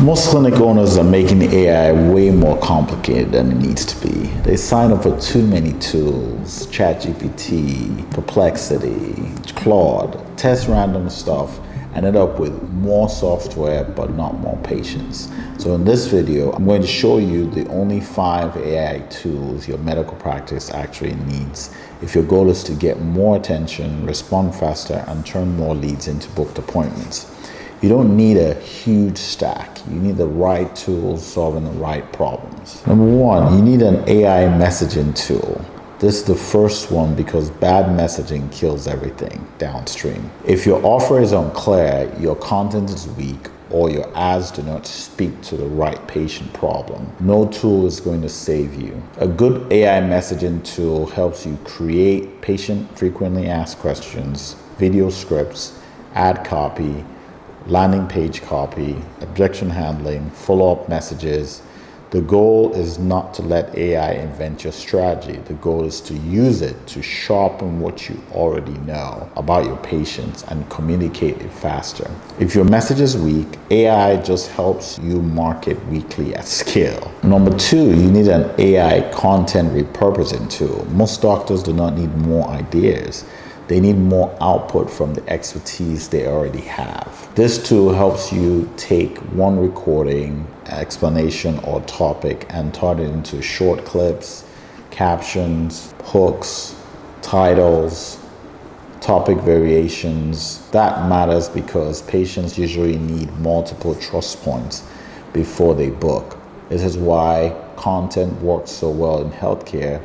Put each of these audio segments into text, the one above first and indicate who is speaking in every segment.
Speaker 1: Most clinic owners are making AI way more complicated than it needs to be. They sign up for too many tools, ChatGPT, Perplexity, Claude, test random stuff, and end up with more software but not more patience. So in this video, I'm going to show you the only 5 AI tools your medical practice actually needs if your goal is to get more attention, respond faster, and turn more leads into booked appointments. You don't need a huge stack. You need the right tools solving the right problems. Number 1, you need an AI messaging tool. This is the first one because bad messaging kills everything downstream. If your offer is unclear, your content is weak, or your ads do not speak to the right patient problem, no tool is going to save you. A good AI messaging tool helps you create patient frequently asked questions, video scripts, ad copy, landing page copy, objection handling, follow-up messages. The goal is not to let AI invent your strategy. The goal is to use it to sharpen what you already know about your patients and communicate it faster. If your message is weak, AI just helps you market weakly at scale. Number 2, you need an AI content repurposing tool. Most doctors do not need more ideas. They need more output from the expertise they already have. This tool helps you take one recording, explanation, or topic and turn it into short clips, captions, hooks, titles, topic variations. That matters because patients usually need multiple trust points before they book. This is why content works so well in healthcare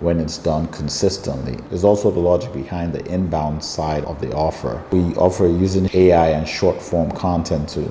Speaker 1: when it's done consistently. There's also the logic behind the inbound side of the offer. We offer using AI and short form content to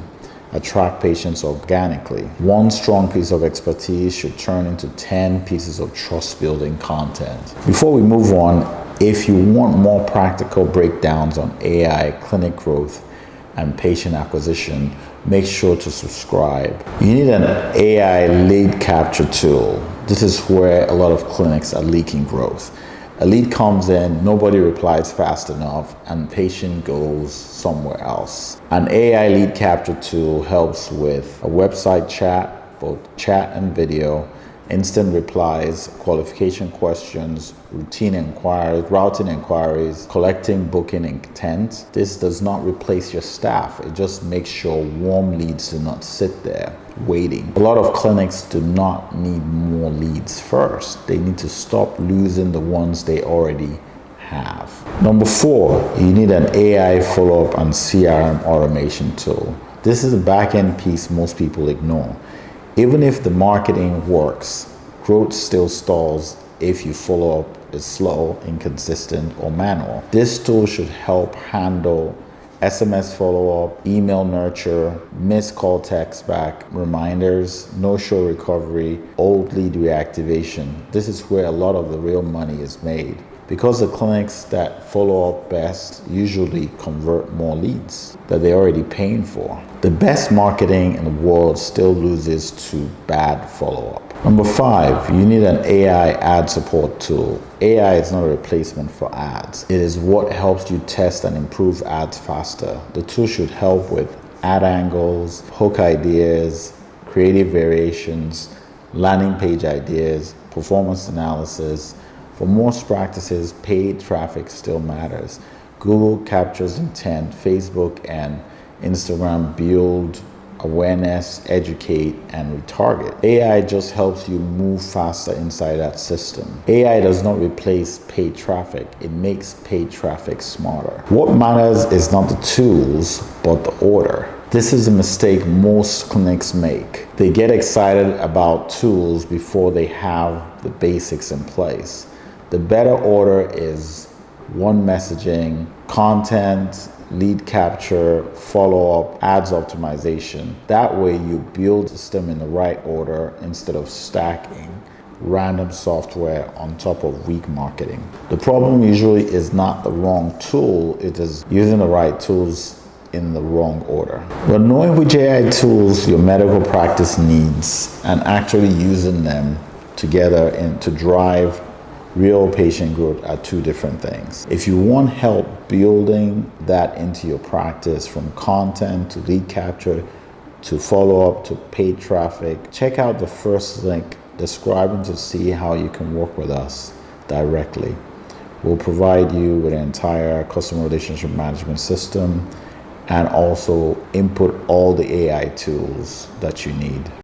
Speaker 1: attract patients organically. One strong piece of expertise should turn into 10 pieces of trust building content. Before we move on, if you want more practical breakdowns on AI, clinic growth, and patient acquisition, make sure to subscribe. You need an AI lead capture tool. This is where a lot of clinics are leaking growth. A lead comes in, nobody replies fast enough, and patient goes somewhere else. An AI lead capture tool helps with a website chat, both chat and video, instant replies, qualification questions, routine inquiries, routing inquiries, collecting booking intent. This does not replace your staff. It just makes sure warm leads do not sit there waiting. A lot of clinics do not need more leads first. They need to stop losing the ones they already have. Number 4, you need an AI follow-up and CRM automation tool. This is a back-end piece most people ignore. Even if the marketing works, growth still stalls if your follow-up is slow, inconsistent, or manual. This tool should help handle SMS follow-up, email nurture, missed call text back, reminders, no-show recovery, old lead reactivation. This is where a lot of the real money is made, because the clinics that follow up best usually convert more leads that they're already paying for. The best marketing in the world still loses to bad follow-up. Number 5, you need an AI ad support tool. AI is not a replacement for ads. It is what helps you test and improve ads faster. The tool should help with ad angles, hook ideas, creative variations, landing page ideas, performance analysis. For most practices, paid traffic still matters. Google captures intent, Facebook and Instagram build awareness, educate, and retarget. AI just helps you move faster inside that system. AI does not replace paid traffic. It makes paid traffic smarter. What matters is not the tools, but the order. This is a mistake most clinics make. They get excited about tools before they have the basics in place. The better order is one messaging, content, lead capture, follow-up, ads optimization. That way you build the system in the right order instead of stacking random software on top of weak marketing. The problem usually is not the wrong tool, it is using the right tools in the wrong order. But knowing which AI tools your medical practice needs and actually using them together and to drive real patient growth are two different things. If you want help building that into your practice, from content to lead capture to follow up to paid traffic, check out the first link describing to see how you can work with us directly. We'll provide you with an entire customer relationship management system and also input all the AI tools that you need.